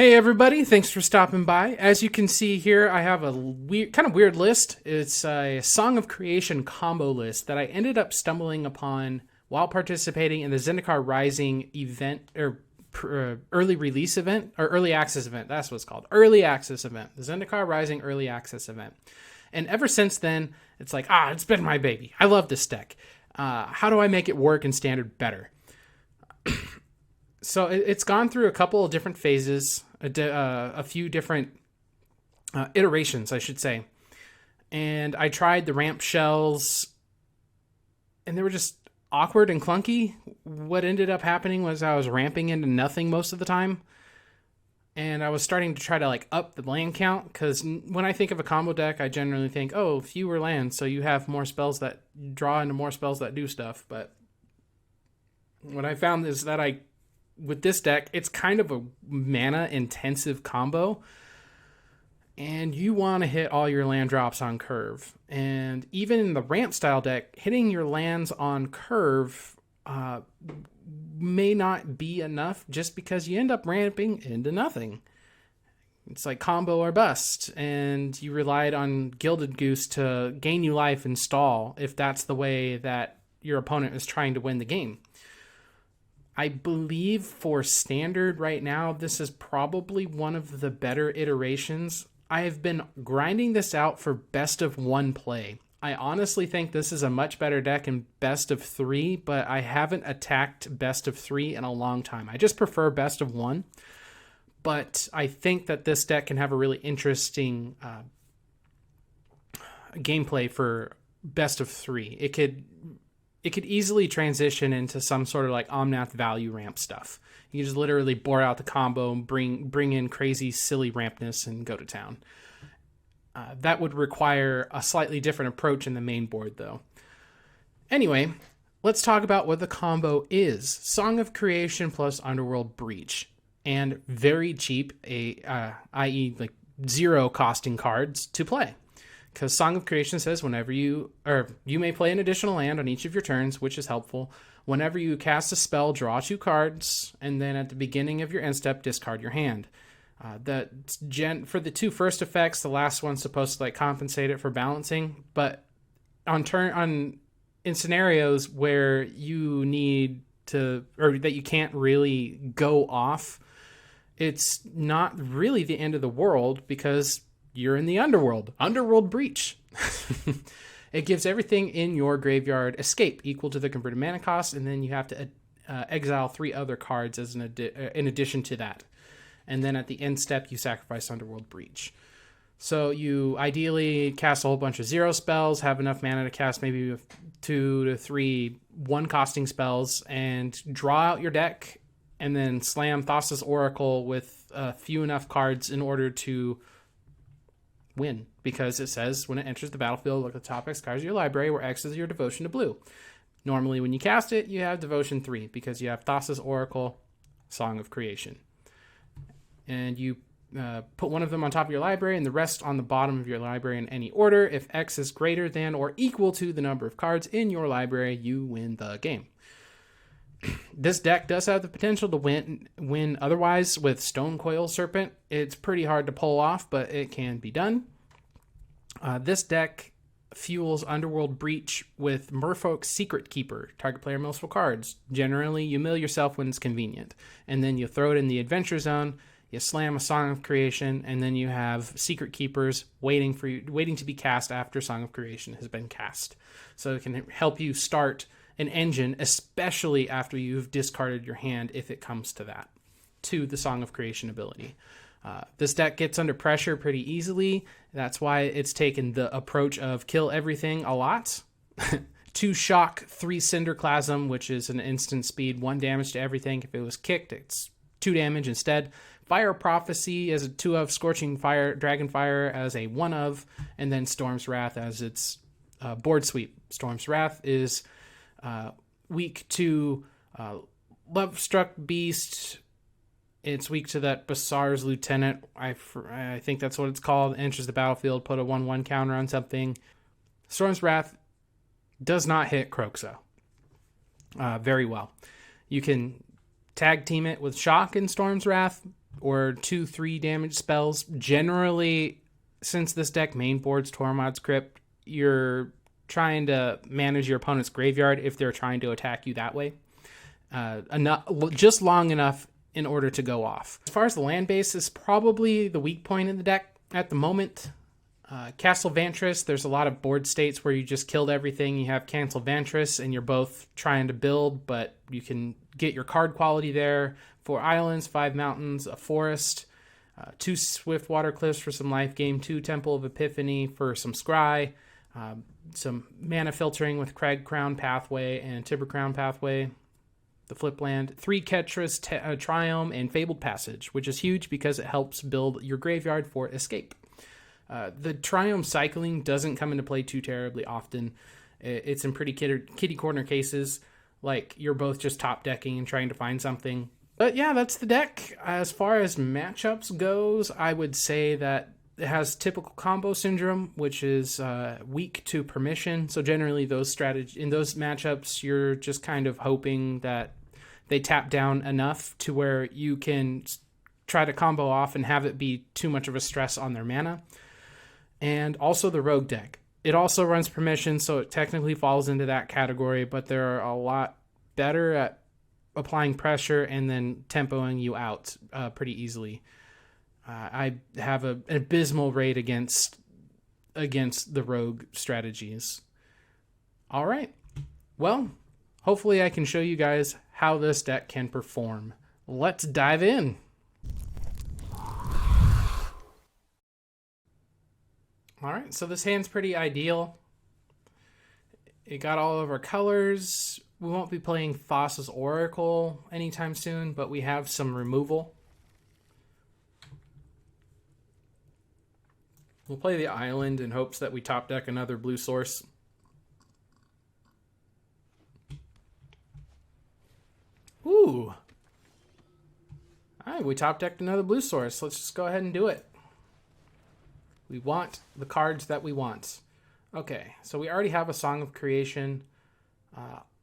Hey everybody, thanks for stopping by. As you can see here, I have a kind of weird list. It's a Song of Creation combo list that I ended up stumbling upon while participating in the Zendikar Rising event or early release event or early access event. That's what it's called. Early access event. The Zendikar Rising early access event. And ever since then, it's like, it's been my baby. I love this deck. How do I make it work in standard better? So it's gone through a couple of different phases, a few different iterations, I should say. And I tried the ramp shells, and they were just awkward and clunky. What ended up happening was I was ramping into nothing most of the time. And I was starting to try to up the land count, because when I think of a combo deck, I generally think, fewer lands, so you have more spells that draw into more spells that do stuff. But what I found is that with this deck, it's kind of a mana intensive combo, and you want to hit all your land drops on curve. And even in the ramp style deck, hitting your lands on curve may not be enough, just because you end up ramping into nothing. It's like combo or bust, and you relied on Gilded Goose to gain you life and stall if that's the way that your opponent is trying to win the game. I believe for standard right now, this is probably one of the better iterations. I have been grinding this out for best of one play. I honestly think this is a much better deck in best of three, but I haven't attacked best of three in a long time. I just prefer best of one, but I think that this deck can have a really interesting gameplay for best of three. It could easily transition into some sort of Omnath value ramp stuff. You just literally bore out the combo and bring in crazy, silly rampness and go to town. That would require a slightly different approach in the main board, though. Anyway, let's talk about what the combo is. Song of Creation plus Underworld Breach. And very cheap, i.e. zero costing cards to play. Because Song of Creation says you may play an additional land on each of your turns, which is helpful. Whenever you cast a spell, draw 2 cards, and then at the beginning of your end step, discard your hand. For the 2 first effects, the last one's supposed to compensate it for balancing, but in scenarios where you need to, or that you can't really go off, it's not really the end of the world, because you're in the underworld. Underworld Breach. It gives everything in your graveyard escape equal to the converted mana cost, and then you have to exile 3 other cards as in addition to that. And then at the end step, you sacrifice Underworld Breach. So you ideally cast a whole bunch of 0 spells, have enough mana to cast maybe 2 to 3 1-costing spells, and draw out your deck, and then slam Thassa's Oracle with few enough cards in order to win, because it says when it enters the battlefield, look at the top X cards of your library, where X is your devotion to blue. Normally when you cast it, you have devotion 3, because you have Thassa's Oracle, Song of Creation. And you put one of them on top of your library and the rest on the bottom of your library in any order. If X is greater than or equal to the number of cards in your library, you win the game. This deck does have the potential to win otherwise with Stonecoil Serpent. It's pretty hard to pull off, but it can be done. This deck fuels Underworld Breach with Merfolk's Secret Keeper. Target player mills 4 cards. Generally, you mill yourself when it's convenient. And then you throw it in the Adventure Zone, you slam a Song of Creation, and then you have Secret Keepers waiting to be cast after Song of Creation has been cast. So it can help you start an engine, especially after you've discarded your hand, if it comes to that, to the Song of Creation ability. This deck gets under pressure pretty easily. That's why it's taken the approach of kill everything a lot. 2 shock, 3 Cinderclasm, which is an instant speed, 1 damage to everything. If it was kicked, it's 2 damage instead. Fire Prophecy as a 2 of, Scorching Fire, Dragonfire as a 1 of, and then Storm's Wrath as its board sweep. Storm's Wrath is weak to Love Struck Beast. It's weak to that Basar's Lieutenant. I think that's what it's called. Enters the battlefield, put a 1/1 counter on something. Storm's Wrath does not hit Kroxa very well. You can tag team it with Shock and Storm's Wrath. or 2-3 damage spells. Generally, since this deck main boards Tormod's Crypt, you're trying to manage your opponent's graveyard if they're trying to attack you that way. Just long enough in order to go off. As far as the land base is probably the weak point in the deck at the moment. Castle Vantress, there's a lot of board states where you just killed everything. You have Castle Vantress and you're both trying to build, but you can get your card quality there. 4 islands, 5 mountains, a forest, 2 Swiftwater Cliffs for some life gain, 2 Temple of Epiphany for some scry, some mana filtering with Crag Crown Pathway and Tibber Crown Pathway, the flip land, 3 Ketras, Triome, and Fabled Passage, which is huge because it helps build your graveyard for escape. The Triome cycling doesn't come into play too terribly often. It's in pretty kitty corner cases, like you're both just top decking and trying to find something. But yeah, that's the deck. As far as matchups goes, I would say that it has typical combo syndrome, which is weak to permission. So generally in those matchups, you're just kind of hoping that they tap down enough to where you can try to combo off and have it be too much of a stress on their mana. And also the rogue deck. It also runs permission, so it technically falls into that category, but they're a lot better at applying pressure and then tempoing you out pretty easily. I have an abysmal rate against the rogue strategies. All right. Well, hopefully I can show you guys how this deck can perform. Let's dive in. All right, so this hand's pretty ideal. It got all of our colors. We won't be playing Thassa's Oracle anytime soon, but we have some removal. We'll play the island in hopes that we top deck another blue source. Ooh. All right, we top decked another blue source. Let's just go ahead and do it. We want the cards that we want. Okay, so we already have a Song of Creation.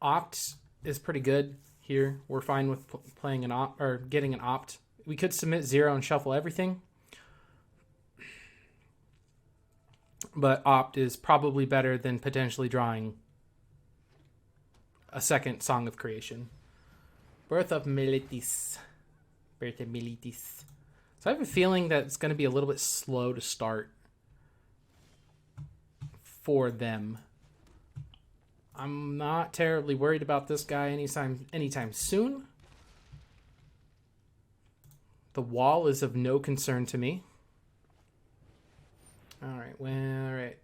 Opt is pretty good here. We're fine with playing an opt or getting an opt. We could submit 0 and shuffle everything, but opt is probably better than potentially drawing a second Song of Creation. Birth of Militis. Birth of Militis. So I have a feeling that it's going to be a little bit slow to start for them. I'm not terribly worried about this guy anytime soon. The wall is of no concern to me. All right.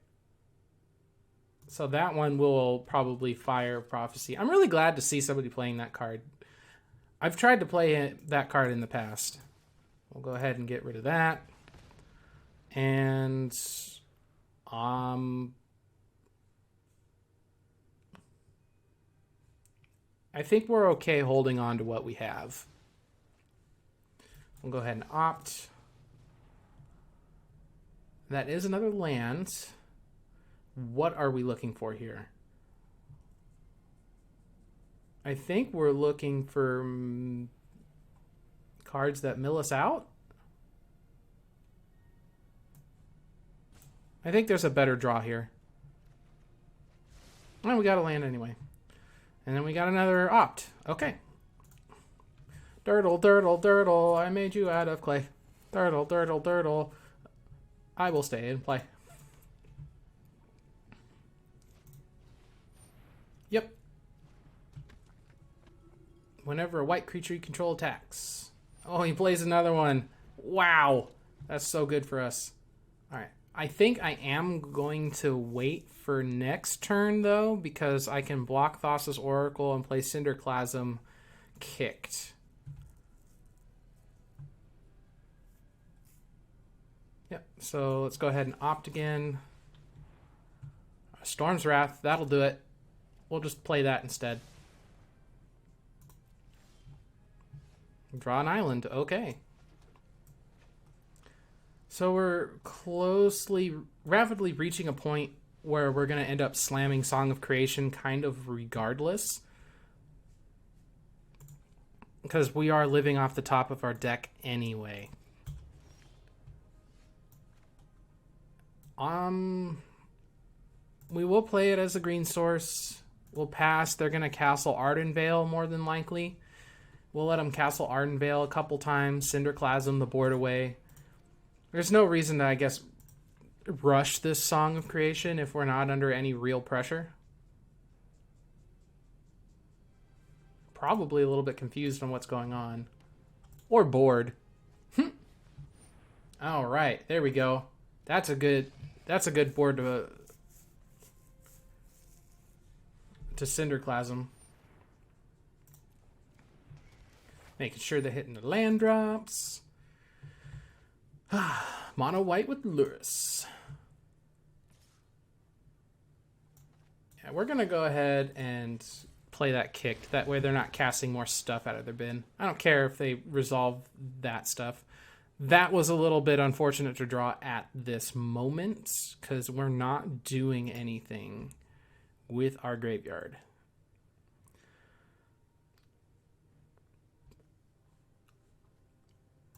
So that one will probably fire Prophecy. I'm really glad to see somebody playing that card. I've tried to play that card in the past. We'll go ahead and get rid of that. And I think we're okay holding on to what we have. We'll go ahead and opt. That is another land. What are we looking for here? I think we're looking for cards that mill us out. I think there's a better draw here. Oh, we got a land anyway. And then we got another opt. Okay. Dirtle, dirtle, dirtle, I made you out of clay. Dirtle, dirtle, dirtle, I will stay and play. Yep. Whenever a white creature you control attacks. Oh, he plays another one. Wow. That's so good for us. All right. I think I am going to wait for next turn, though, because I can block Thassa's Oracle and play Cinderclasm kicked. Yep, so let's go ahead and opt again. Storm's Wrath, that'll do it. We'll just play that instead. Draw an island, okay. So we're rapidly reaching a point where we're going to end up slamming Song of Creation kind of regardless. because we are living off the top of our deck anyway. We will play it as a green source. We'll pass. They're going to castle Ardenvale more than likely. We'll let them castle Ardenvale a couple times, Cinderclasm the board away. There's no reason to, I guess, rush this Song of Creation if we're not under any real pressure. Probably a little bit confused on what's going on. Or bored. All right, there we go. That's a good board to Cinderclasm. Making sure they're hitting the land drops. Mono white with Luris. Yeah, we're going to go ahead and play that kicked. That way they're not casting more stuff out of their bin. I don't care if they resolve that stuff. That was a little bit unfortunate to draw at this moment because we're not doing anything with our graveyard.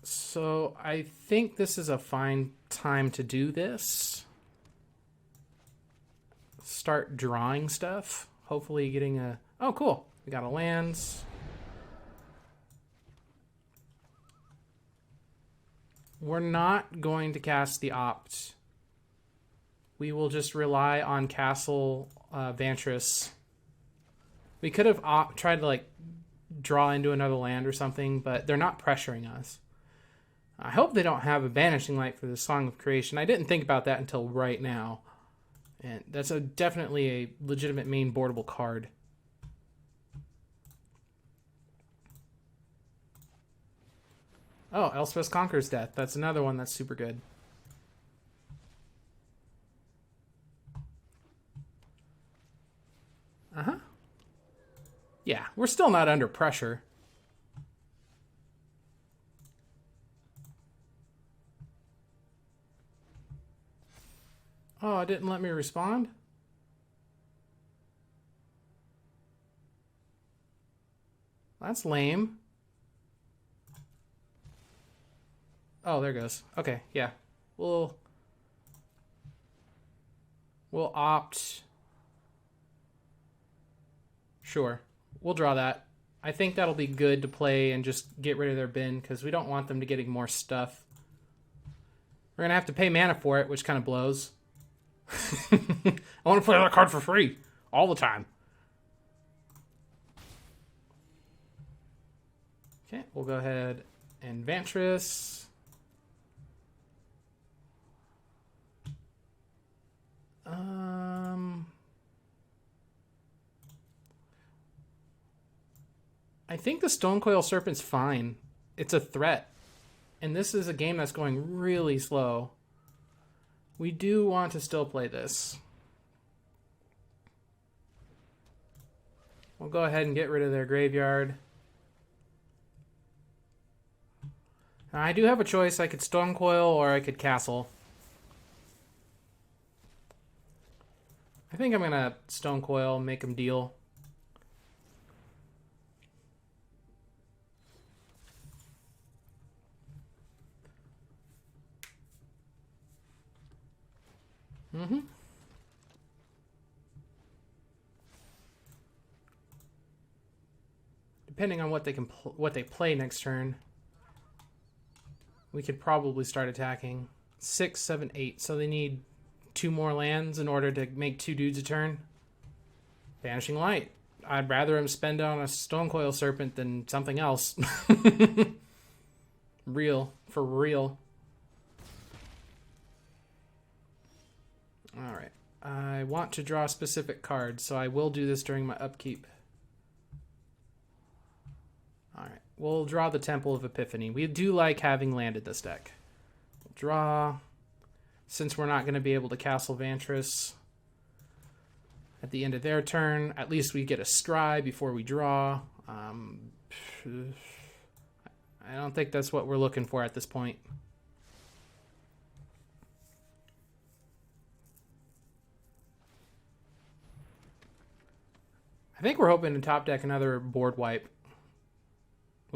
So I think this is a fine time to do this. Start drawing stuff. Hopefully getting a... Oh, cool. We got a lands. We're not going to cast the Opt. We will just rely on Castle Vantress. We could have tried to like draw into another land or something, but they're not pressuring us. I hope they don't have a Banishing Light for the Song of Creation. I didn't think about that until right now. And that's definitely a legitimate main boardable card. Oh, Elspeth Conquers Death. That's another one that's super good. Uh-huh. Yeah, we're still not under pressure. Oh, it didn't let me respond? That's lame. Oh, there it goes. Okay, yeah. We'll opt. Sure. We'll draw that. I think that'll be good to play and just get rid of their bin because we don't want them to getting more stuff. We're going to have to pay mana for it, which kind of blows. I want to play that card for free all the time. Okay, we'll go ahead and Vantress. I think the Stonecoil Serpent's fine. It's a threat. And this is a game that's going really slow. We do want to still play this. We'll go ahead and get rid of their graveyard. Now, I do have a choice. I could Stonecoil or I could Castle. I think I'm going to Stonecoil, make them deal. Depending on what they play next turn, we could probably start attacking. 6, 7, 8. So they need 2 more lands in order to make 2 dudes a turn. Vanishing Light. I'd rather him spend on a Stonecoil Serpent than something else. Real. For real. Alright. I want to draw a specific card, so I will do this during my upkeep. Alright. We'll draw the Temple of Epiphany. We do like having land in this deck. We'll draw. Since we're not going to be able to Castle Vantress at the end of their turn, at least we get a Scry before we draw. I don't think that's what we're looking for at this point. I think we're hoping to top deck another board wipe,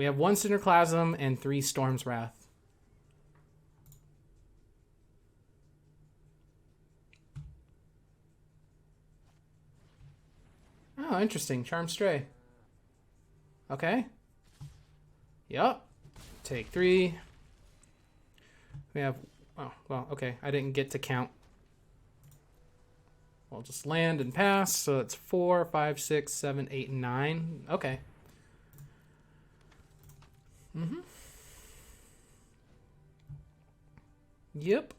We have 1 Cinderclasm and 3 Storm's Wrath. Oh, interesting. Charm Stray. Okay. Yup. Take 3. We have... Oh, well, okay. I didn't get to count. We'll just land and pass. So it's 4, 5, 6, 7, 8, and 9. Okay. Yep.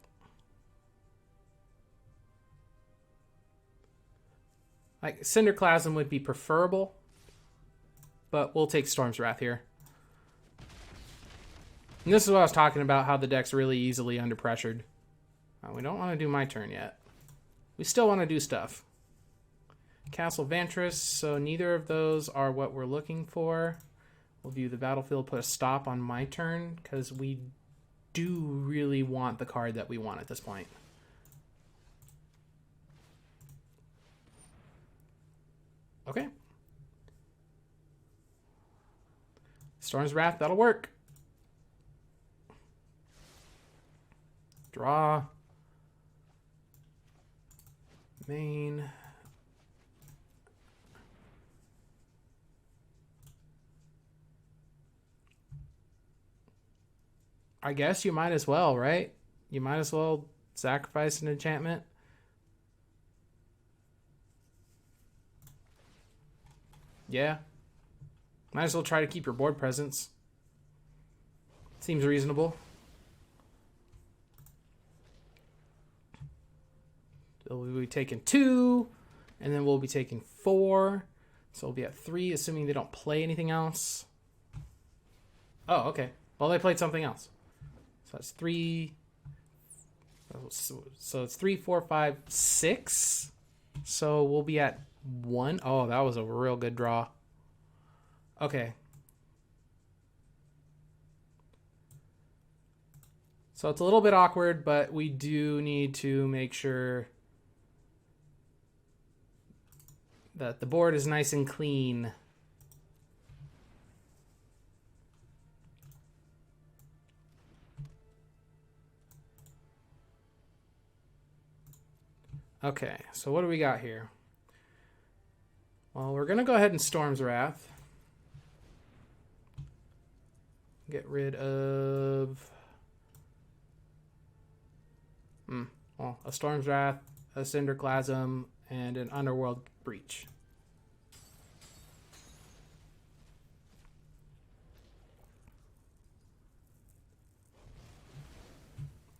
Like, Cinderclasm would be preferable, but we'll take Storm's Wrath here. And this is what I was talking about, how the deck's really easily under pressured. We don't want to do my turn yet. We still want to do stuff. Castle Vantress, so neither of those are what we're looking for. We'll view the battlefield, put a stop on my turn, because we do really want the card that we want at this point. Okay. Storm's Wrath, that'll work. Draw. Main. I guess you might as well, right? You might as well sacrifice an enchantment. Yeah. Might as well try to keep your board presence. Seems reasonable. So we'll be taking 2, and then we'll be taking 4. So we'll be at 3, assuming they don't play anything else. Oh, okay. Well, they played something else. So that's 3. So it's 3, 4, 5, 6. So we'll be at 1. Oh, that was a real good draw. Okay. So it's a little bit awkward, but we do need to make sure that the board is nice and clean. Okay, so what do we got here? Well, we're going to go ahead and Storm's Wrath. Get rid of... well, a Storm's Wrath, a Cinderclasm, and an Underworld Breach.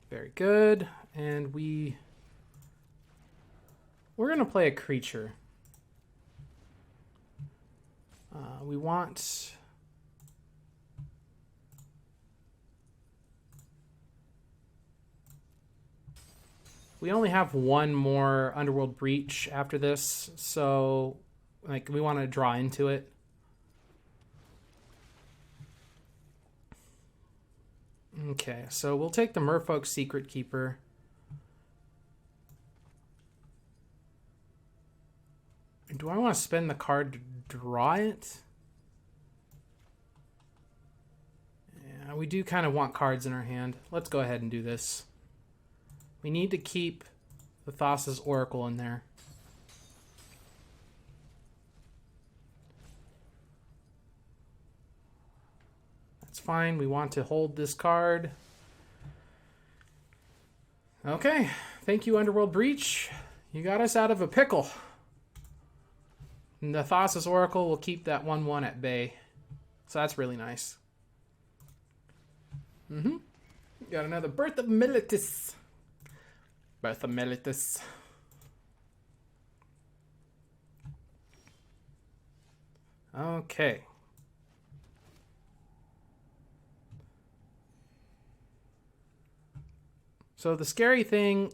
Very good. And we're going to play a creature. We want... We only have 1 more Underworld Breach after this, so like we want to draw into it. Okay, so we'll take the Merfolk Secret Keeper. Do I want to spend the card to draw it? Yeah, we do kind of want cards in our hand. Let's go ahead and do this. We need to keep the Thassa's Oracle in there. That's fine. We want to hold this card. Okay. Thank you, Underworld Breach. You got us out of a pickle. And the Thassa's Oracle will keep that 1/1 at bay. So that's really nice. Got another Birth of Militus. Birth of Militus. Okay. So the scary thing...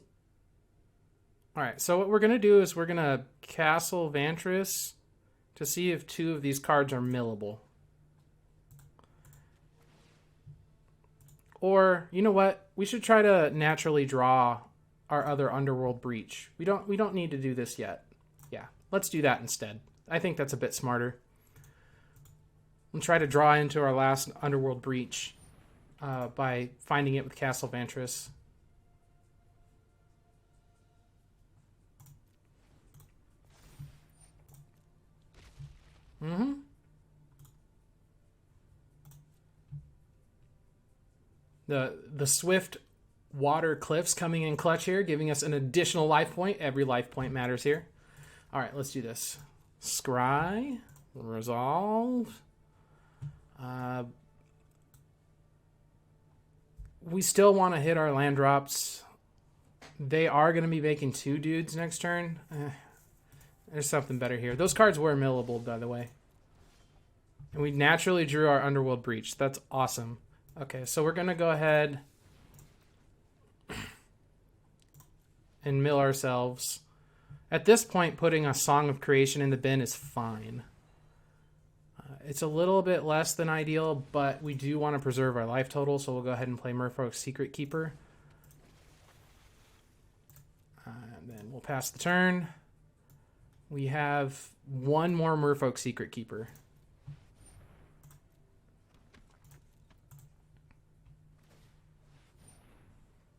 Alright, so what we're going to do is we're going to Castle Vantress to see if 2 of these cards are millable. Or, you know what? We should try to naturally draw our other Underworld Breach. We don't need to do this yet. Yeah, let's do that instead. I think that's a bit smarter. We'll try to draw into our last Underworld Breach by finding it with Castle Vantris. Mm-hmm. The swift water cliffs coming in clutch here, giving us an additional life point. Every life point matters here. All right, let's do this. Scry, resolve. We still want to hit our land drops. They are going to be making 2 dudes next turn. There's something better here. Those cards were millable, by the way. And we naturally drew our Underworld Breach. That's awesome. Okay, so we're going to go ahead and mill ourselves. At this point, putting a Song of Creation in the bin is fine. It's a little bit less than ideal, but we do want to preserve our life total, so we'll go ahead and play Merfolk's Secret Keeper. And then we'll pass the turn. We have 1 more Merfolk Secret Keeper.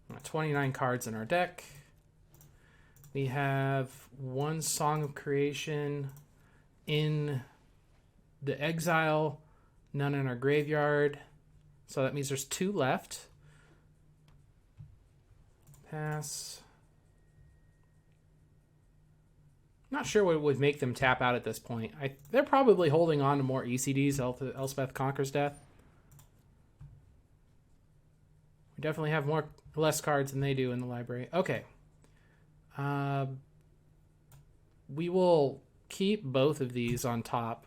We got 29 cards in our deck. We have 1 Song of Creation in the exile, none in our graveyard. So that means there's 2 left. Pass. Not sure what would make them tap out at this point. They're probably holding on to more ECDs, Elspeth Conquers Death. We definitely have less cards than they do in the library. Okay. We will keep both of these on top.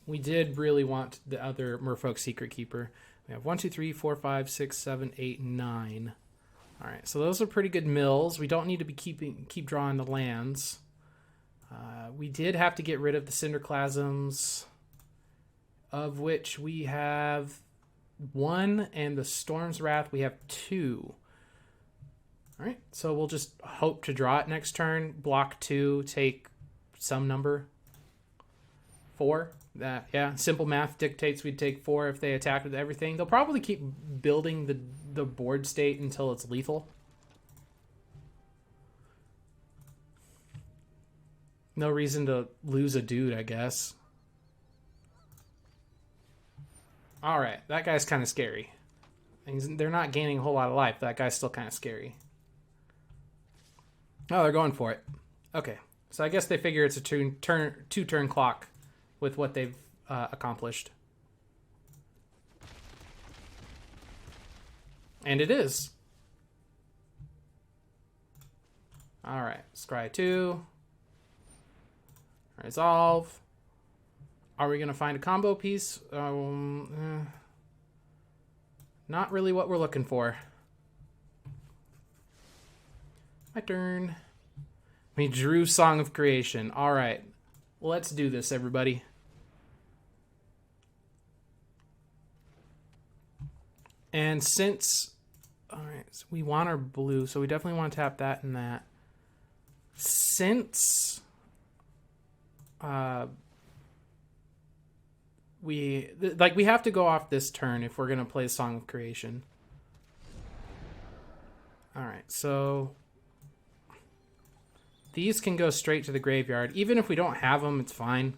We did really want the other Merfolk Secret Keeper. We have 1, 2, 3, 4, 5, 6, 7, 8, 9. All right, so those are pretty good mills. We don't need to be keep drawing the lands. We did have to get rid of the Cinderclasms, of which we have 1, and the Storm's Wrath we have 2. All right, so we'll just hope to draw it next turn. Block 2, take some number. 4. Yeah, simple math dictates we'd take 4 if they attack with everything. They'll probably keep building the board state until it's lethal. No reason to lose a dude, I guess. Alright, that guy's kind of scary. They're not gaining a whole lot of life. That guy's still kind of scary. Oh, they're going for it. Okay, so I guess they figure it's a 2-turn clock with what they've accomplished. And it is. Alright, scry 2. Resolve. Are we going to find a combo piece? Not really what we're looking for. My turn. We drew Song of Creation. Alright, let's do this, everybody. And since, all right, so we want our blue, so we definitely want to tap that and that. Since we have to go off this turn if we're going to play Song of Creation. All right, so these can go straight to the graveyard. Even if we don't have them, it's fine.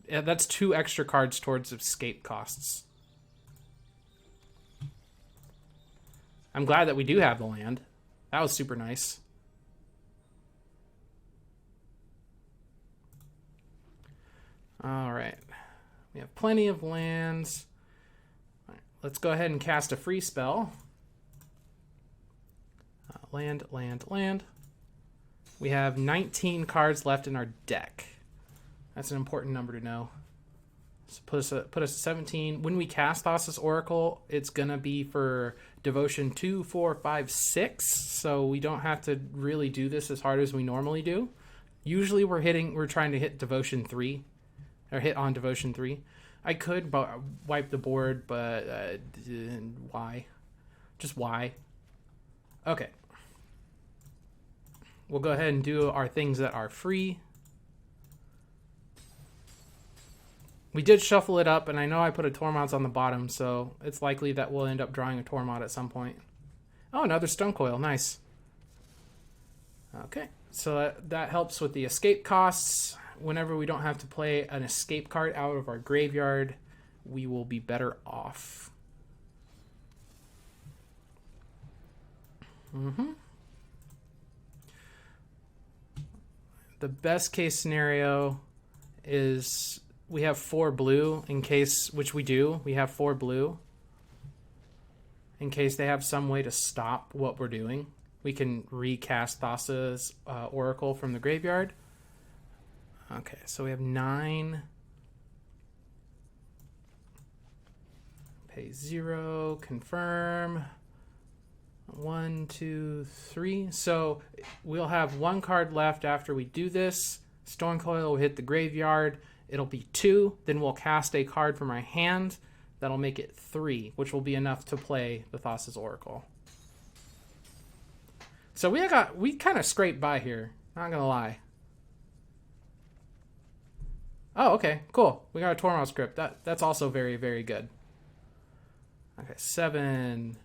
That's 2 extra cards towards escape costs. I'm glad that we do have the land. That was super nice. All right. We have plenty of lands. All right, let's go ahead and cast a free spell. Land, land, land. We have 19 cards left in our deck. That's an important number to know. So put us at 17. When we cast Thassa's Oracle, it's going to be for Devotion 2, 4, 5, 6. So we don't have to really do this as hard as we normally do. Usually we're trying to hit Devotion 3. Or hit on Devotion 3. I could wipe the board, but why? Just why? Okay. We'll go ahead and do our things that are free. We did shuffle it up, and I know I put a Tormod's on the bottom, so it's likely that we'll end up drawing a Tormod at some point. Oh, another Stone Coil. Nice. Okay, so that helps with the escape costs. Whenever we don't have to play an escape card out of our graveyard, we will be better off. The best case scenario is we have 4 blue in case, which we do. We have 4 blue in case they have some way to stop what we're doing. We can recast Thassa's Oracle from the graveyard. Okay, so we have 9. Pay 0, confirm. 1, 2, 3. So we'll have 1 card left after we do this. Stone Coil will hit the graveyard. It'll be 2. Then we'll cast a card from our hand. That'll make it 3, which will be enough to play the Thassa's Oracle. So we kind of scraped by here. Not gonna lie. Oh, okay, cool. We got a Tormod script. That's also very, very good. Okay, 7,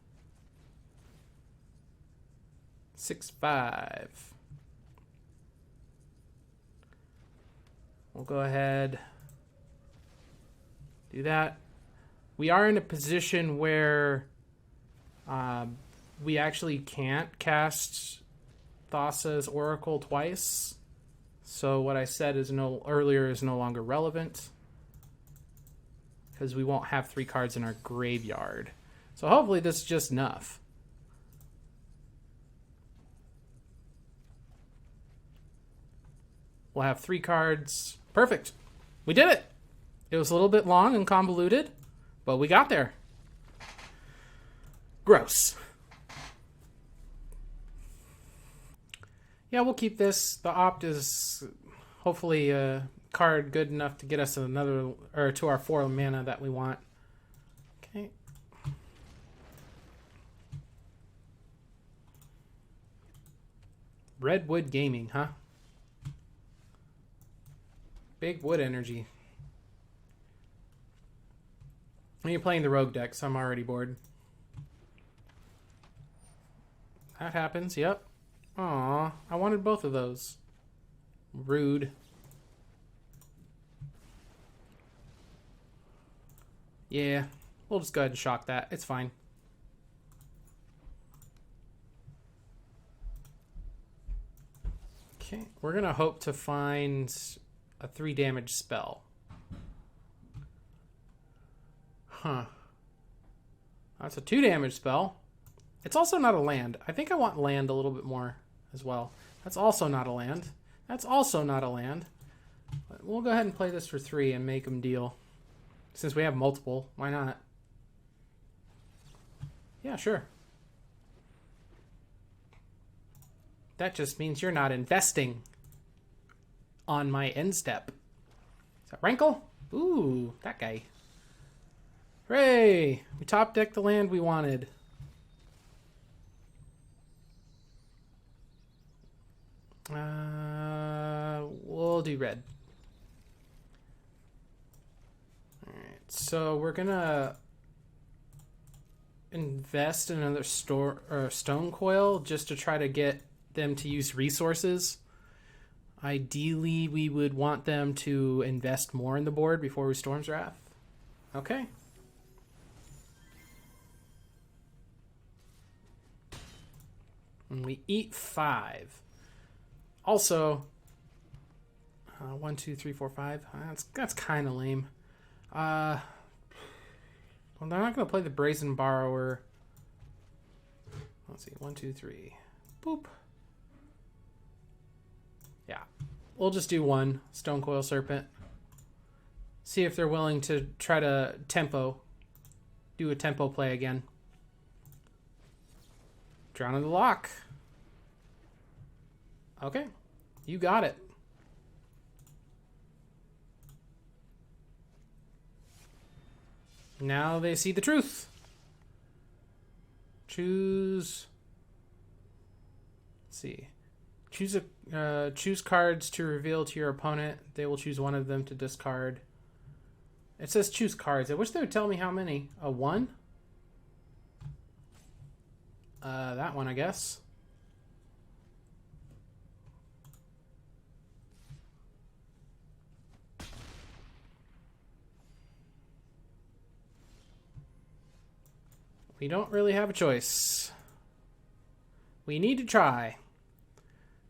6, 5. We'll go ahead, do that. We are in a position where we actually can't cast Thassa's Oracle twice. So what I said earlier is no longer relevant, because we won't have 3 cards in our graveyard. So hopefully this is just enough. We'll have 3 cards. Perfect. We did it. It was a little bit long and convoluted, but we got there. Gross. Yeah, we'll keep this. The Opt is hopefully a card good enough to get us another, or to our 4 mana that we want. Okay. Redwood Gaming, huh? Big wood energy. You're playing the rogue deck, so I'm already bored. That happens, yep. Aw, I wanted both of those. Rude. Yeah, we'll just go ahead and shock that. It's fine. Okay, we're gonna hope to find a 3 damage spell. Huh. That's a 2 damage spell. It's also not a land. I think I want land a little bit more as well. That's also not a land. That's also not a land. But we'll go ahead and play this for 3 and make them deal. Since we have multiple, why not? Yeah, sure. That just means you're not investing on my end step. Is that Rankle? Ooh, that guy. Hooray! We top decked the land we wanted. We'll do red. Alright, so we're gonna invest in another stone coil just to try to get them to use resources. Ideally, we would want them to invest more in the board before we Storm's Wrath. Okay. And we eat 5. Also, 1, 2, 3, 4, 5. That's kind of lame. Well, they're not going to play the Brazen Borrower. Let's see. 1, 2, 3. Boop. Yeah. We'll just do 1 Stone Coil Serpent. See if they're willing to try to do a tempo play again. Drown in the Lock. Okay. You got it. Now they see the truth. Choose. Let's see. Choose cards to reveal to your opponent. They will choose one of them to discard. It says choose cards. I wish they would tell me how many. A 1? That one, I guess. We don't really have a choice. We need to try.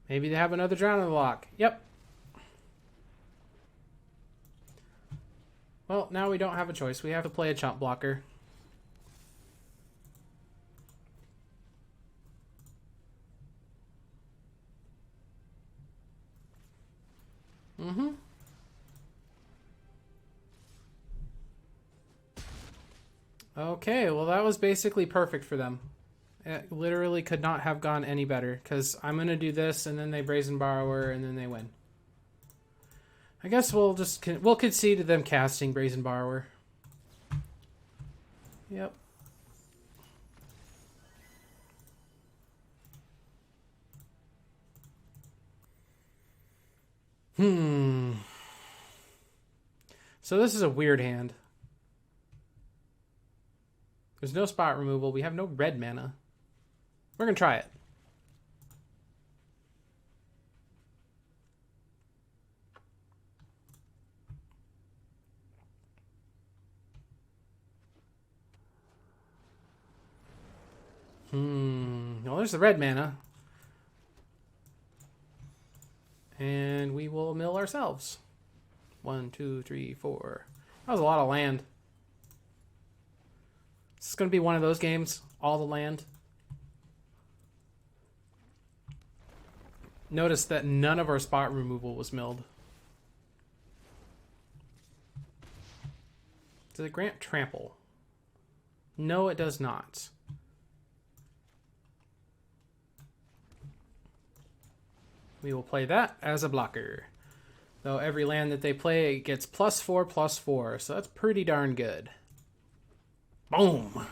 Maybe they have another drown in the lock. Yep. Well, now we don't have a choice. We have to play a chump blocker. Mm-hmm. Okay, well that was basically perfect for them. It literally could not have gone any better, because I'm going to do this, and then they Brazen Borrower, and then they win. I guess we'll concede to them casting Brazen Borrower. Yep. So this is a weird hand. There's no spot removal. We have no red mana. We're going to try it. Well, there's the red mana. And we will mill ourselves. 1, 2, 3, 4. That was a lot of land. This is going to be one of those games. All the land. Notice that none of our spot removal was milled. Does it grant trample? No, it does not. We will play that as a blocker. Though every land that they play gets +4/+4, so that's pretty darn good. Boom!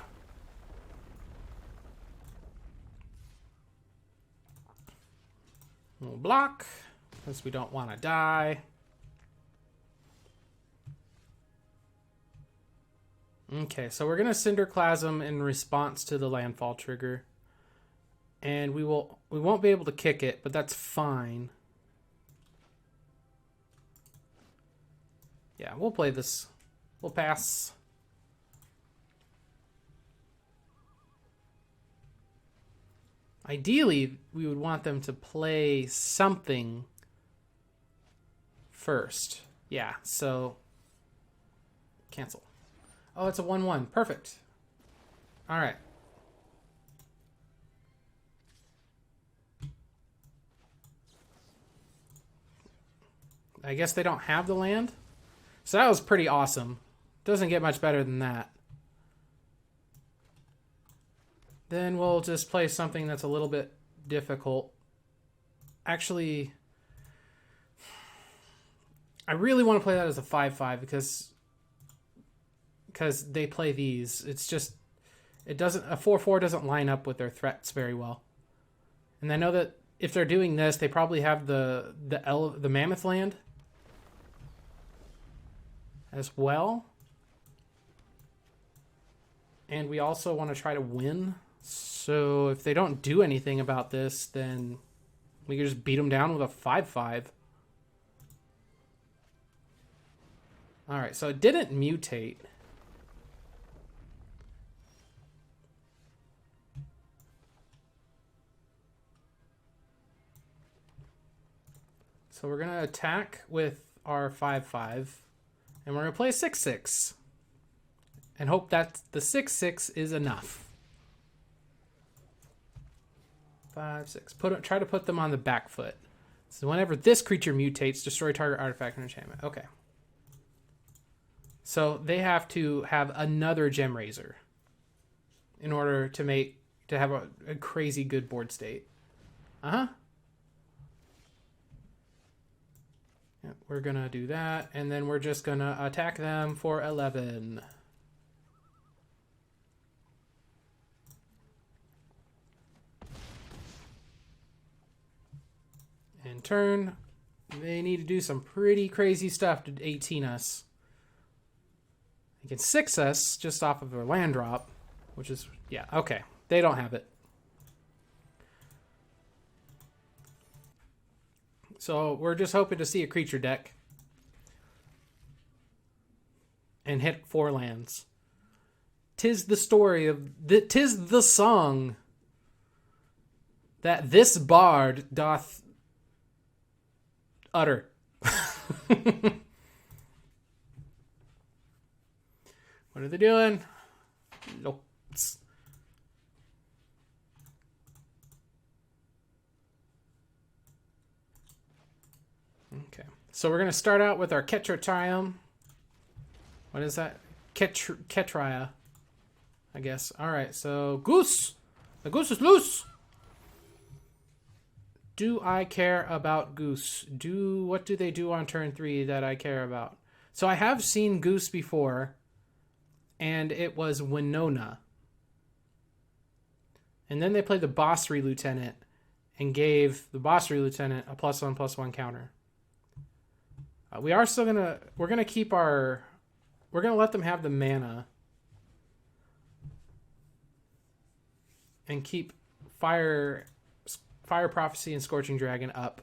We'll block, because we don't want to die. Okay, so we're going to Cinderclasm in response to the landfall trigger. And we won't be able to kick it, but that's fine. Yeah, we'll play this. We'll pass. Ideally, we would want them to play something first. Yeah, so cancel. Oh, it's a 1/1. Perfect. All right. I guess they don't have the land. So that was pretty awesome. Doesn't get much better than that. Then we'll just play something that's a little bit difficult. Actually, I really want to play that as a 5/5 because they play these. It's just a 4/4 doesn't line up with their threats very well. And I know that if they're doing this, they probably have the mammoth land as well. And we also want to try to win. So if they don't do anything about this, then we can just beat them down with a 5/5. All right, so it didn't mutate. So we're going to attack with our 5/5. And we're going to play a 6/6. And hope that the 6/6 is enough. 5/6. Try to put them on the back foot. So whenever this creature mutates, destroy target artifact and enchantment. Okay. So they have to have another Gem Raiser in order to have a crazy good board state. Uh-huh. Yeah, we're going to do that, and then we're just going to attack them for 11. In turn, they need to do some pretty crazy stuff to 18 us. They can 6 us just off of their land drop, which is, yeah, okay. They don't have it. So we're just hoping to see a creature deck and hit 4 lands. 'Tis the story of, 'tis the song that this bard doth utter. What are they doing? Nope. Okay. So we're going to start out with our Ketratrium. What is that? Ketria, I guess. All right. So Goose. The Goose is loose. Do I care about Goose? What do they do on turn 3 that I care about? So I have seen Goose before, and it was Winona. And then they played the Bossry Lieutenant and gave the Bossry Lieutenant a +1/+1 counter. We are still we're gonna keep we're gonna let them have the mana and keep Fire Prophecy and Scorching Dragon up.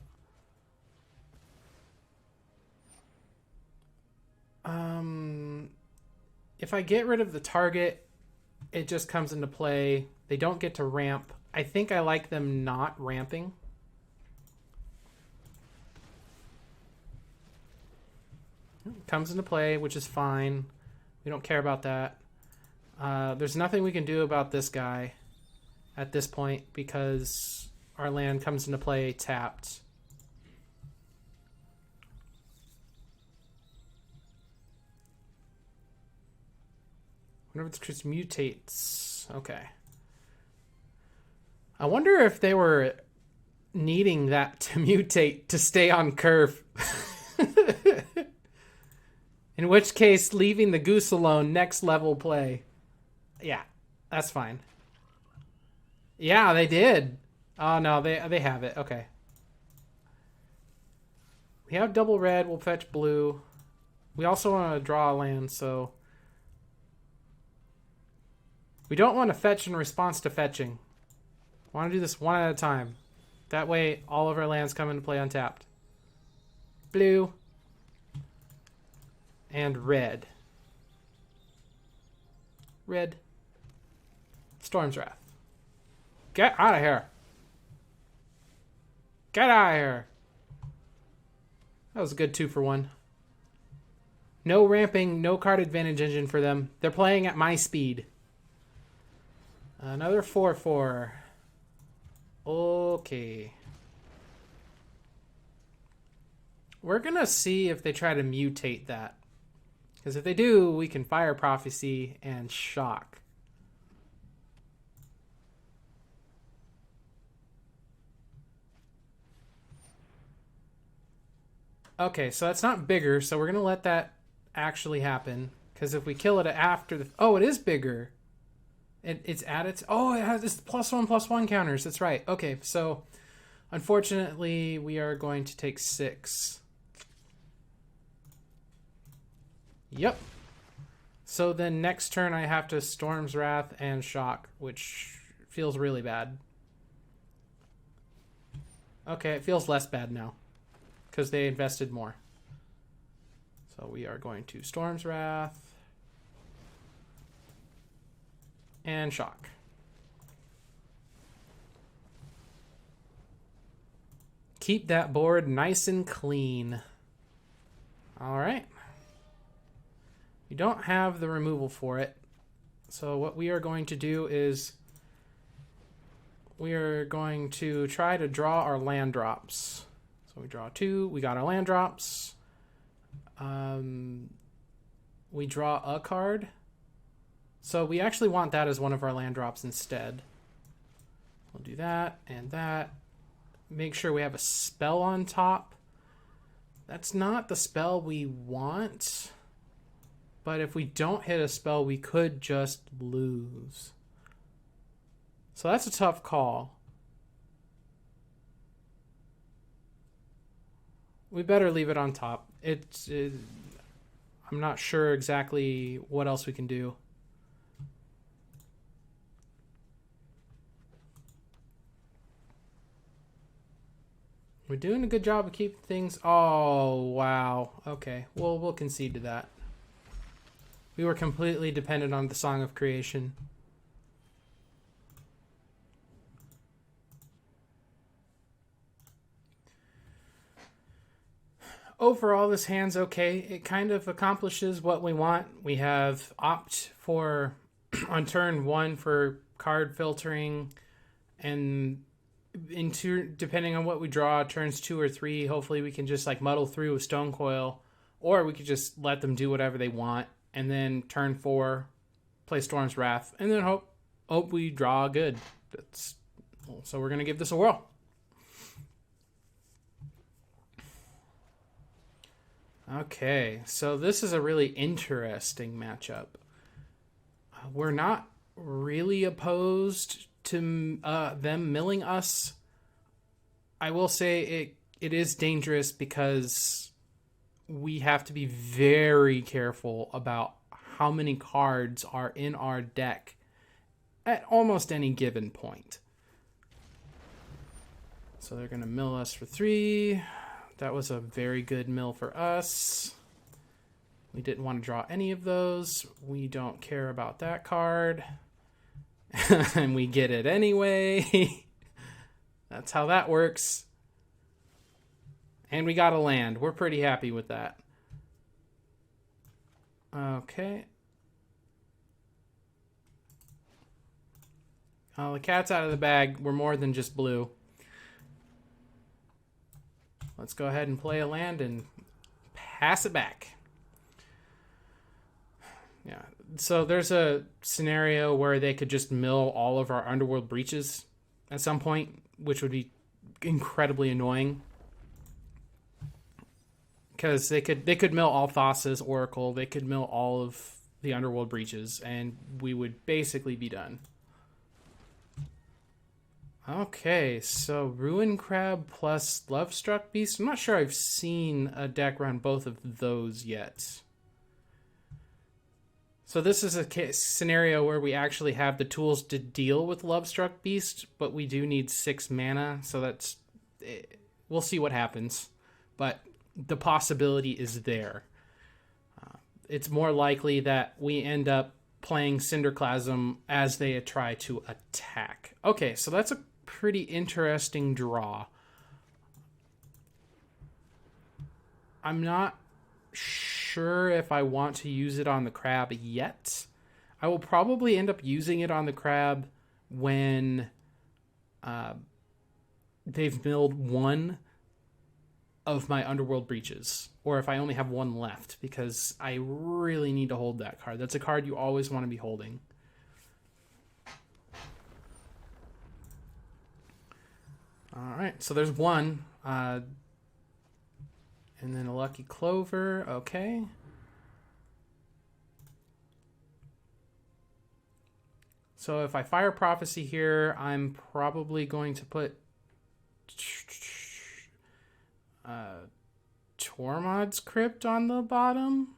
If I get rid of the target, it just comes into play. They don't get to ramp. I think I like them not ramping. Comes into play, which is fine. We don't care about that. There's nothing we can do about this guy at this point because our land comes into play tapped. Whenever the creature mutates. Okay. I wonder if they were needing that to mutate to stay on curve. In which case, leaving the Goose alone, next level play. Yeah, that's fine. Yeah, they did. Oh, no, they have it. Okay. We have double red. We'll fetch blue. We also want to draw a land, so... We don't want to fetch in response to fetching. We want to do this one at a time. That way, all of our lands come into play untapped. Blue. And red. Red. Storm's Wrath. Get out of here. Get out of here. That was a good 2-for-1. No ramping, no card advantage engine for them. They're playing at my speed. Another 4/4. Okay. We're going to see if they try to mutate that. Because if they do, we can Fire Prophecy and Shock. Okay, so that's not bigger, so we're going to let that actually happen. Because if we kill it after the... Oh, it is bigger. It's at its... Oh, it has this +1/+1 counters. That's right. Okay, so unfortunately, we are going to take 6. Yep. So then next turn I have to Storm's Wrath and Shock, which feels really bad. Okay, it feels less bad now because they invested more. So we are going to Storm's Wrath and Shock. Keep that board nice and clean. All right. We don't have the removal for it. So what we are going to do is we are going to try to draw our land drops. So we draw 2. We got our land drops. We draw a card. So we actually want that as one of our land drops instead. We'll do that and that. Make sure we have a spell on top. That's not the spell we want. But if we don't hit a spell, we could just lose. So that's a tough call. We better leave it on top. I'm not sure exactly what else we can do. We're doing a good job of keeping things... Oh, wow. Okay, well, we'll concede to that. We were completely dependent on the Song of Creation. Overall, this hand's okay. It kind of accomplishes what we want. We have opt for, on turn 1, for card filtering, and depending on what we draw, turns 2 or 3, hopefully we can just like muddle through with Stone Coil, or we could just let them do whatever they want, and then turn 4, play Storm's Wrath, and then hope we draw good. So we're going to give this a whirl. Okay, so this is a really interesting matchup. We're not really opposed to them milling us. I will say it is dangerous because we have to be very careful about how many cards are in our deck at almost any given point. So they're going to mill us for 3. That was a very good mill for us. We didn't want to draw any of those. We don't care about that card. And we get it anyway. That's how that works. And we got a land. We're pretty happy with that. Okay. Oh, the cat's out of the bag. We're more than just blue. Let's go ahead and play a land and pass it back. Yeah, so there's a scenario where they could just mill all of our Underworld Breaches at some point, which would be incredibly annoying. Because they could mill all Thassa's Oracle, they could mill all of the Underworld Breaches, and we would basically be done. Okay, so Ruin Crab plus Lovestruck Beast. I'm not sure I've seen a deck run both of those yet. So this is a scenario where we actually have the tools to deal with Lovestruck Beast, but we do need 6 mana, so that's... We'll see what happens. But the possibility is there. It's more likely that we end up playing Cinderclasm as they try to attack. Okay, so that's a pretty interesting draw. I'm not sure if I want to use it on the crab yet. I will probably end up using it on the crab when they've milled 1 of my Underworld Breaches, or if I only have 1 left, because I really need to hold that card. That's a card you always want to be holding. Alright, so there's 1. And then a Lucky Clover. Okay. So if I fire Prophecy here, I'm probably going to put Tormod's Crypt on the bottom.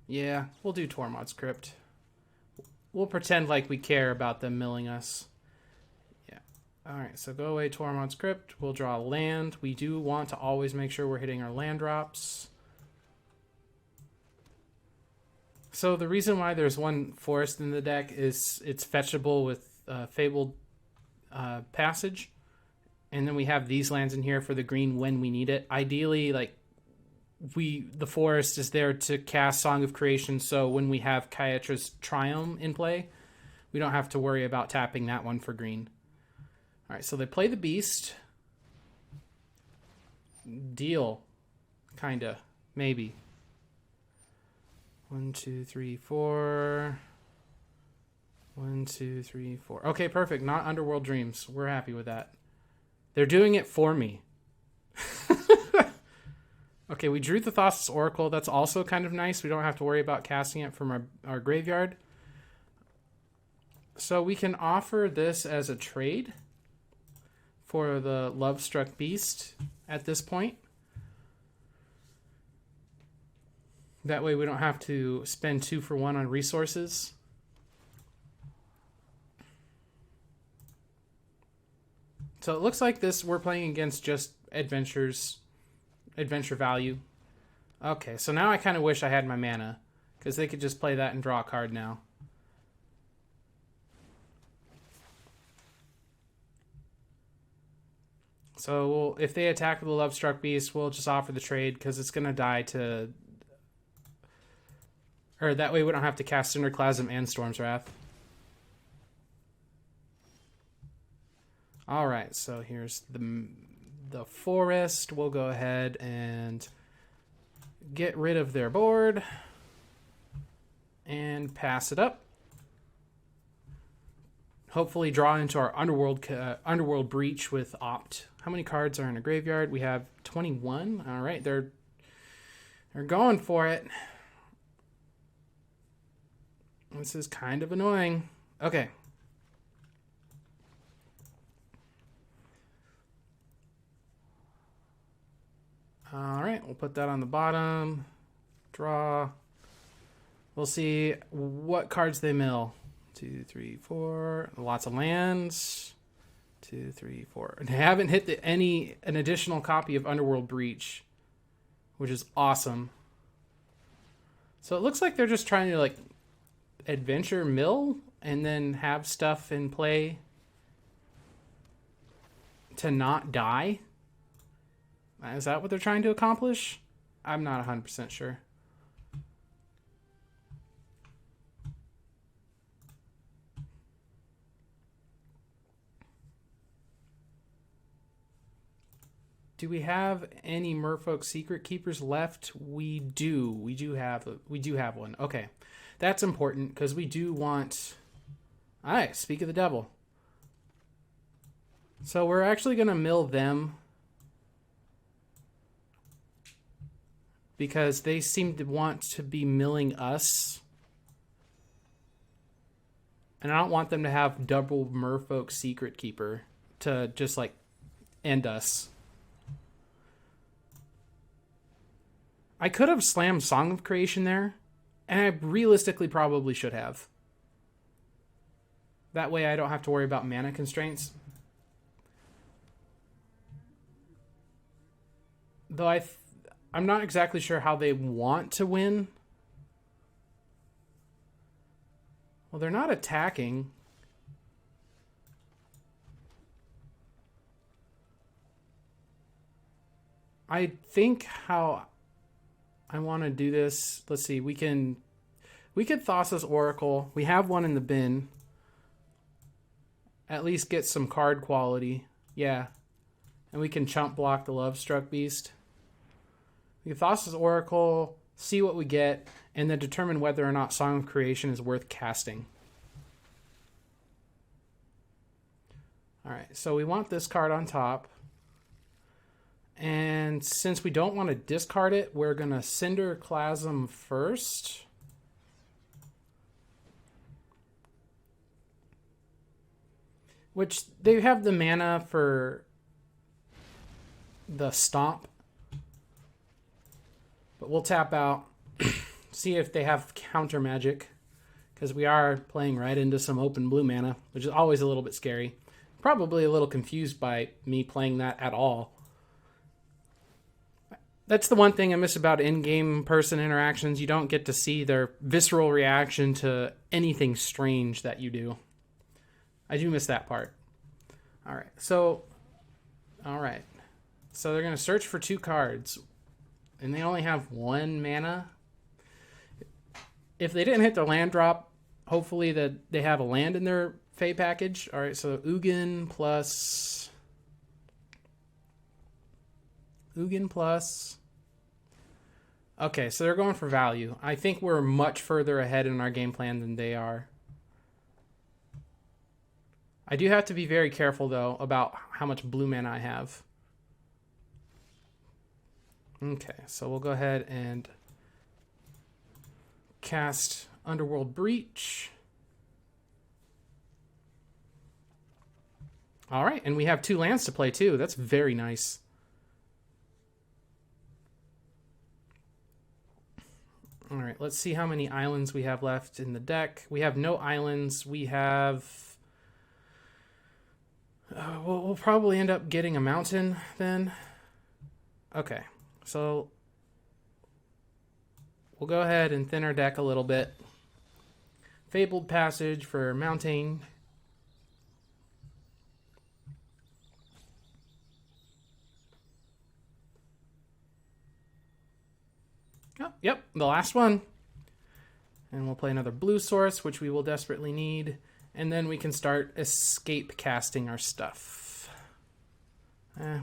Yeah, we'll do Tormod's Crypt. We'll pretend like we care about them milling us. Alright, so go away Tormod's Crypt. We'll draw a land. We do want to always make sure we're hitting our land drops. So the reason why there's 1 forest in the deck is it's fetchable with Fabled Passage. And then we have these lands in here for the green when we need it. Ideally, like, the forest is there to cast Song of Creation, so when we have Kyatra's Triumph in play, we don't have to worry about tapping that one for green. All right, so they play the Beast. Deal. Kinda. Maybe. 1, 2, 3, 4. 1, 2, 3, 4. Okay, perfect. Not Underworld Dreams. We're happy with that. They're doing it for me. Okay, we drew the Thassa's Oracle. That's also kind of nice. We don't have to worry about casting it from our graveyard. So we can offer this as a trade for the Lovestruck Beast at this point. That way we don't have to spend 2 for 1 on resources. So it looks like we're playing against just adventure value. Okay, so now I kind of wish I had my mana, because they could just play that and draw a card now. So if they attack with the Lovestruck Beast, we'll just offer the trade, because it's going to die to... Or that way we don't have to cast Cinderclasm and Storm's Wrath. Alright, so here's the forest. We'll go ahead and get rid of their board and pass it up. Hopefully draw into our Underworld Breach with Opt. How many cards are in a graveyard? We have 21. Alright, they're going for it. This is kind of annoying. Okay. All right, we'll put that on the bottom. Draw. We'll see what cards they mill. 2, 3, 4. Lots of lands. 2, 3, 4. They haven't hit an additional copy of Underworld Breach, which is awesome. So it looks like they're just trying to like adventure mill and then have stuff in play to not die. Is that what they're trying to accomplish? I'm not 100% sure. Do we have any Merfolk Secret Keepers left? We do. We do have one. Okay. That's important because we do want... All right, speak of the devil. So we're actually going to mill them because they seem to want to be milling us. And I don't want them to have double Merfolk Secret Keeper to just like end us. I could have slammed Song of Creation there, and I realistically probably should have. That way I don't have to worry about mana constraints. Though I'm not exactly sure how they want to win. Well, they're not attacking. I think how I want to do this. Let's see. We could Thassa's Oracle. We have one in the bin. At least get some card quality. Yeah. And we can chump block the Lovestruck Beast. We can Thassa's Oracle, see what we get, and then determine whether or not Song of Creation is worth casting. Alright, so we want this card on top. And since we don't want to discard it, we're going to Cinderclasm first. Which, they have the mana for the Stomp. But we'll tap out, see if they have counter magic. Because we are playing right into some open blue mana, which is always a little bit scary. Probably a little confused by me playing that at all. That's the one thing I miss about in-game person interactions. You don't get to see their visceral reaction to anything strange that you do. I do miss that part. All right. So they're going to search for 2 cards. And they only have 1 mana. If they didn't hit their land drop, hopefully that they have a land in their Fey package. All right. So Ugin plus... Okay, so they're going for value. I think we're much further ahead in our game plan than they are. I do have to be very careful, though, about how much blue mana I have. Okay, so we'll go ahead and cast Underworld Breach. All right, and we have 2 lands to play, too. That's very nice. All right, let's see how many islands we have left in the deck. We have no islands. We have... we'll probably end up getting a mountain then. Okay, so we'll go ahead and thin our deck a little bit. Fabled Passage for mountain. Oh, yep, the last one. And we'll play another blue source, which we will desperately need. And then we can start escape casting our stuff.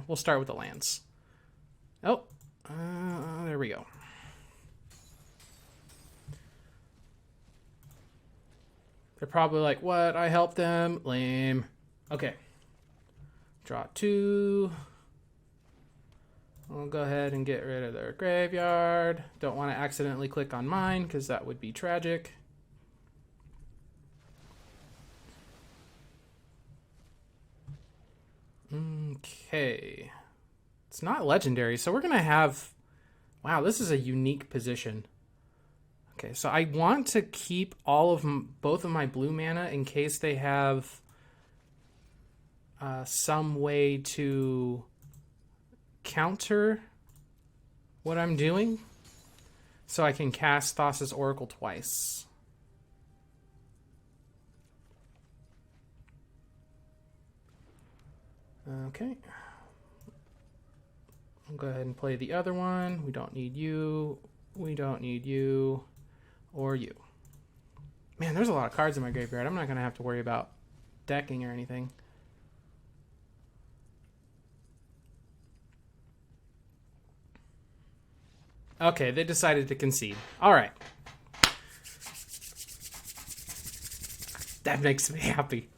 We'll start with the lands. Oh, there we go. They're probably like, what? I helped them? Lame. Okay. Draw 2. We'll go ahead and get rid of their graveyard. Don't want to accidentally click on mine because that would be tragic. Okay. It's not legendary, so we're going to have... Wow, this is a unique position. Okay, so I want to keep both of my blue mana in case they have some way to counter what I'm doing, so I can cast Thassa's Oracle twice. Okay. I'll go ahead and play the other one. We don't need you. We don't need you. Or you. Man, there's a lot of cards in my graveyard. I'm not going to have to worry about decking or anything. Okay, they decided to concede. All right. That makes me happy.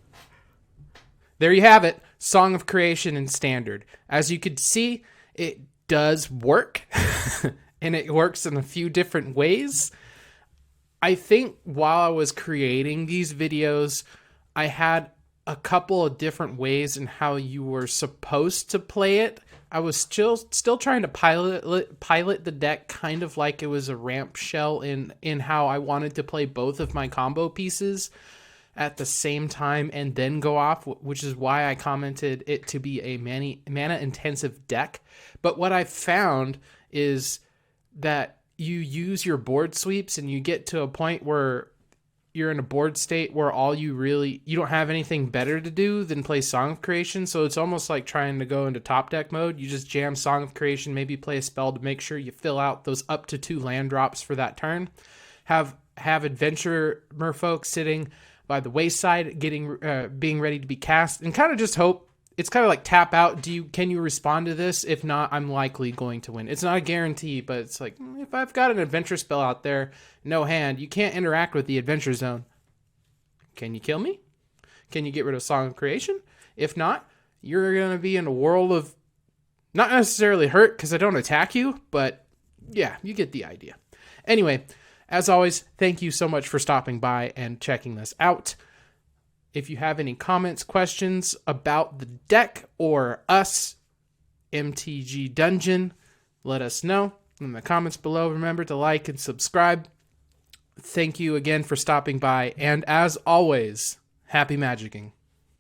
There you have it. Song of Creation in Standard. As you could see, it does work. And it works in a few different ways. I think while I was creating these videos, I had a couple of different ways in how you were supposed to play it. I was still trying to pilot the deck kind of like it was a ramp shell in how I wanted to play both of my combo pieces at the same time and then go off, which is why I commented it to be a mana intensive deck. But what I found is that you use your board sweeps and you get to a point where you're in a board state where you don't have anything better to do than play Song of Creation. So it's almost like trying to go into top deck mode. You just jam Song of Creation, maybe play a spell to make sure you fill out those up to 2 land drops for that turn. Have Adventurer Merfolk sitting by the wayside, being ready to be cast, and kind of just hope. It's kind of like tap out. Can you respond to this? If not, I'm likely going to win. It's not a guarantee, but it's like, if I've got an adventure spell out there, no hand, you can't interact with the adventure zone. Can you kill me? Can you get rid of Song of Creation? If not, you're going to be in a world of not necessarily hurt because I don't attack you, but yeah, you get the idea. Anyway, as always, thank you so much for stopping by and checking this out. If you have any comments, questions about the deck or us, MTG Dungeon, let us know in the comments below. Remember to like and subscribe. Thank you again for stopping by. And as always, happy magicking.